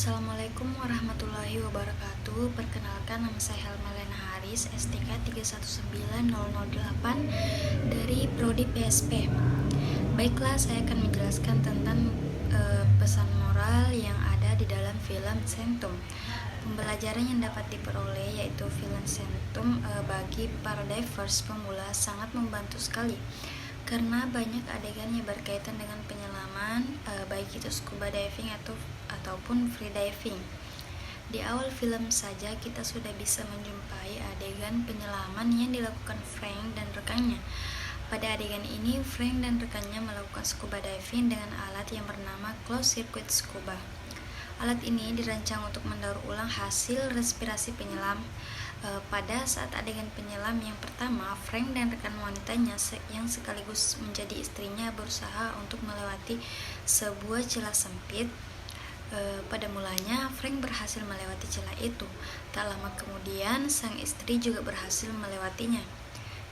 Assalamualaikum warahmatullahi wabarakatuh. Perkenalkan, nama saya Helmalena Haris, STK 319008 dari Prodi PSP. Baiklah, saya akan menjelaskan tentang pesan moral yang ada di dalam film Sanctum. Pembelajaran yang dapat diperoleh yaitu film Sanctum bagi para divers pemula sangat membantu sekali, karena banyak adegan yang berkaitan dengan penyelaman, baik itu scuba diving ataupun free diving. Di awal film saja kita sudah bisa menjumpai adegan penyelaman yang dilakukan Frank dan rekannya. Pada adegan ini, Frank dan rekannya melakukan scuba diving dengan alat yang bernama closed circuit scuba. Alat ini dirancang untuk mendaur ulang hasil respirasi penyelam. Pada saat adegan penyelam yang pertama, Frank dan rekan wanitanya yang sekaligus menjadi istrinya berusaha untuk melewati sebuah celah sempit. Pada mulanya, Frank berhasil melewati celah itu. Tak lama kemudian, sang istri juga berhasil melewatinya.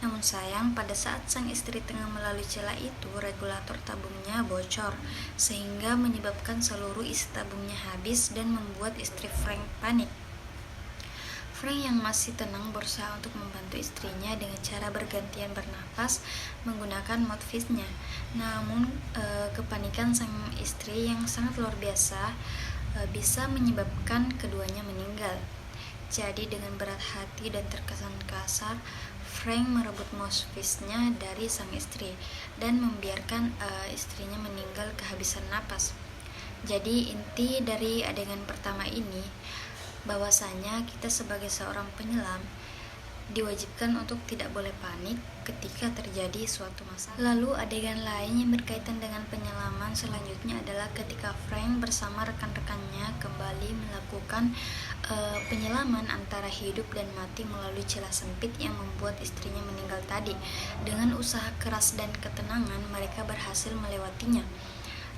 Namun sayang, pada saat sang istri tengah melalui celah itu, regulator tabungnya bocor, sehingga menyebabkan seluruh isi tabungnya habis dan membuat istri Frank panik. Frank yang masih tenang berusaha untuk membantu istrinya dengan cara bergantian bernafas menggunakan mouthpiece-nya. Namun kepanikan sang istri yang sangat luar biasa bisa menyebabkan keduanya meninggal. Jadi dengan berat hati dan terkesan kasar, Frank merebut mouthpiece-nya dari sang istri dan membiarkan istrinya meninggal kehabisan napas. Jadi inti dari adegan pertama ini bahwasanya kita sebagai seorang penyelam diwajibkan untuk tidak boleh panik ketika terjadi suatu masalah. Lalu adegan lain yang berkaitan dengan penyelaman selanjutnya adalah ketika Frank bersama rekan-rekannya kembali melakukan penyelaman antara hidup dan mati melalui celah sempit yang membuat istrinya meninggal tadi. Dengan usaha keras dan ketenangan, mereka berhasil melewatinya.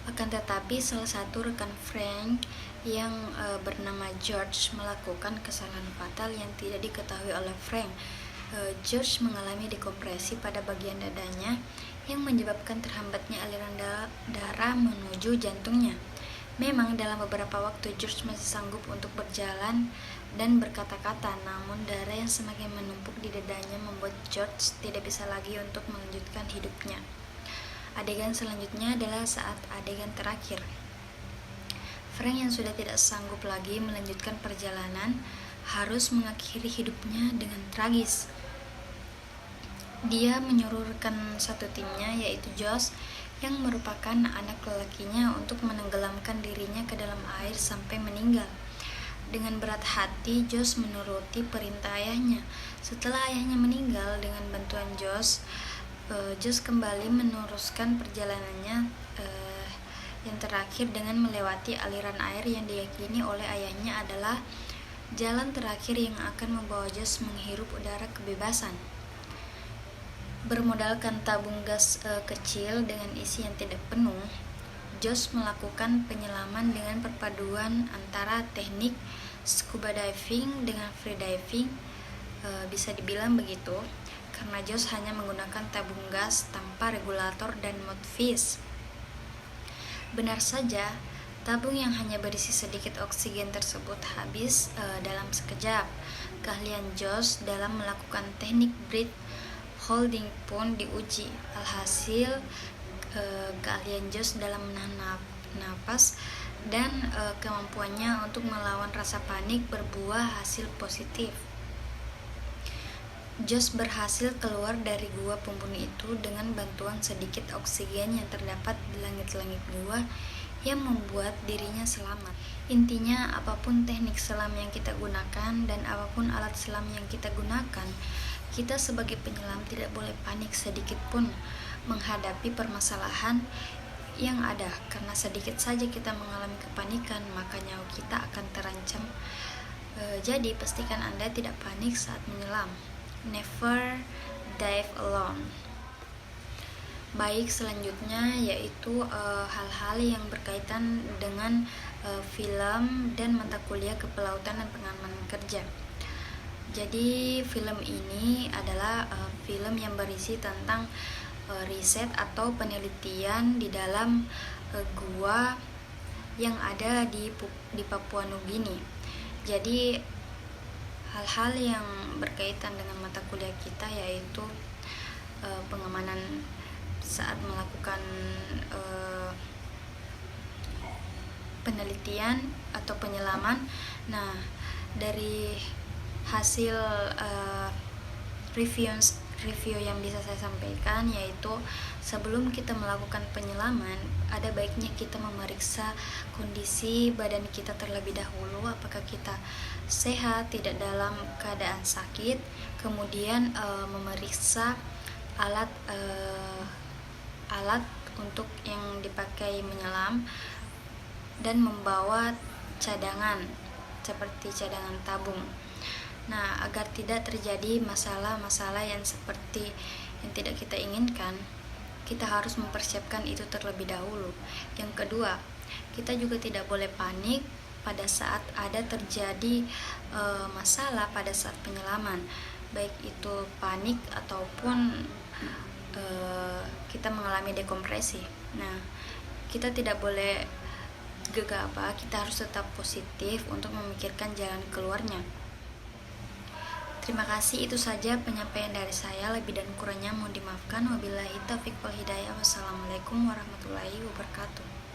Akan tetapi salah satu rekan Frank yang bernama George melakukan kesalahan fatal yang tidak diketahui oleh Frank. George mengalami dekompresi pada bagian dadanya yang menyebabkan terhambatnya aliran darah menuju jantungnya. Memang dalam beberapa waktu George masih sanggup untuk berjalan dan berkata-kata, namun darah yang semakin menumpuk di dadanya membuat George tidak bisa lagi untuk melanjutkan hidupnya. Adegan selanjutnya adalah saat adegan terakhir. Frank yang sudah tidak sanggup lagi melanjutkan perjalanan harus mengakhiri hidupnya dengan tragis. Dia menyuruh rekan satu timnya yaitu Josh yang merupakan anak lelakinya untuk menenggelamkan dirinya ke dalam air sampai meninggal. Dengan berat hati, Josh menuruti perintah ayahnya. Setelah ayahnya meninggal, dengan bantuan Josh kembali meneruskan perjalanannya yang terakhir dengan melewati aliran air yang diyakini oleh ayahnya adalah jalan terakhir yang akan membawa Josh menghirup udara kebebasan. Bermodalkan tabung gas kecil dengan isi yang tidak penuh, Josh melakukan penyelaman dengan perpaduan antara teknik scuba diving dengan free diving, bisa dibilang begitu, karena Josh hanya menggunakan tabung gas tanpa regulator dan mouthpiece. Benar saja, tabung yang hanya berisi sedikit oksigen tersebut habis dalam sekejap. Keahlian Josh dalam melakukan teknik breath holding pun diuji. Alhasil, keahlian Josh dalam menahan napas dan kemampuannya untuk melawan rasa panik berbuah hasil positif. Josh berhasil keluar dari gua pembunuh itu dengan bantuan sedikit oksigen yang terdapat di langit-langit gua yang membuat dirinya selamat. Intinya, apapun teknik selam yang kita gunakan dan apapun alat selam yang kita gunakan, kita sebagai penyelam tidak boleh panik sedikit pun menghadapi permasalahan yang ada, karena sedikit saja kita mengalami kepanikan maka nyawa kita akan terancam. Jadi pastikan Anda tidak panik saat menyelam. Never dive alone. Baik, selanjutnya yaitu hal-hal yang berkaitan dengan film dan mata kuliah kepelautan dan pengamanan kerja. Jadi film ini adalah film yang berisi tentang riset atau penelitian di dalam gua yang ada di Papua Nugini. Jadi hal-hal yang berkaitan dengan mata kuliah kita yaitu pengamanan saat melakukan penelitian atau penyelaman. Nah, dari hasil review yang bisa saya sampaikan yaitu sebelum kita melakukan penyelaman, ada baiknya kita memeriksa kondisi badan kita terlebih dahulu, apakah kita sehat, tidak dalam keadaan sakit, kemudian memeriksa alat untuk yang dipakai menyelam, dan membawa cadangan seperti cadangan tabung. Nah, agar tidak terjadi masalah-masalah yang seperti yang tidak kita inginkan, kita harus mempersiapkan itu terlebih dahulu. Yang kedua, kita juga tidak boleh panik pada saat ada terjadi masalah pada saat penyelaman, baik itu panik ataupun kita mengalami dekompresi. Nah, kita tidak boleh gegabah, kita harus tetap positif untuk memikirkan jalan keluarnya. Terima kasih, itu saja penyampaian dari saya. Lebih dan kurangnya mohon dimaafkan. Wabillahi taufiq wal hidayah. Wassalamualaikum warahmatullahi wabarakatuh.